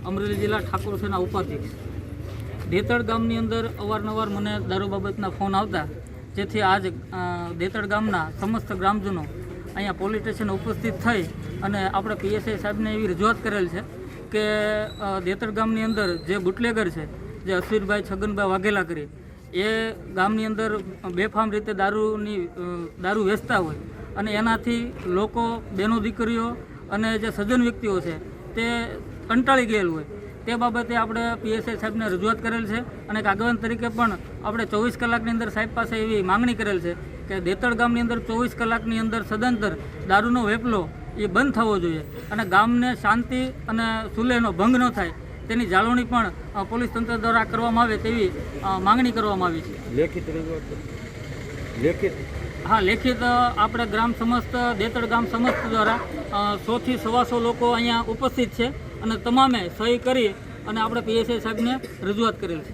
અમરેલી જિલ્લા ઠાકોર સેના ઉપાધ્યક્ષ। દેતળ ગામની અંદર અવારનવાર મને દારૂ બાબતના ફોન આવતા, જેથી આજ દેતળ ગામના સમસ્ત ગ્રામજનો અહીંયા પોલીસ સ્ટેશન ઉપસ્થિત થઈ અને આપણે પીએસઆઈ સાહેબને એવી રજૂઆત કરેલ છે કે દેતળ ગામની અંદર જે બુટલેગર છે, જે અશ્વિરભાઈ છગનભાઈ વાઘેલા કરી, એ ગામની અંદર બેફામ રીતે દારૂ વેચતા હોય અને એનાથી લોકો, બહેનો, દીકરીઓ અને જે સજ્જન વ્યક્તિઓ છે તે કંટાળી ગયેલ હોય, તે બાબતે આપણે પીએસઆઈ સાહેબને રજૂઆત કરેલ છે અને એક આગેવાન તરીકે પણ આપણે 24 કલાકની અંદર સાહેબ પાસે એવી માંગણી કરેલ છે કે દેતળ ગામની અંદર 24 કલાકની અંદર સદંતર દારૂનો વેપલો એ બંધ થવો જોઈએ અને ગામને શાંતિ અને સુલેહનો ભંગ ન થાય તેની જાળવણી પણ પોલીસ તંત્ર દ્વારા કરવામાં આવે તેવી માંગણી કરવામાં આવી છે। લેખિત આપણે ગ્રામ સમસ્ત દેતળ ગામ સમસ્ત દ્વારા 100 થી 125 લોકો અહીંયા ઉપસ્થિત છે અને તમામે સહી કરી અને આપણે પીએસઆઈ સાહેબને રજૂઆત કરેલ છે।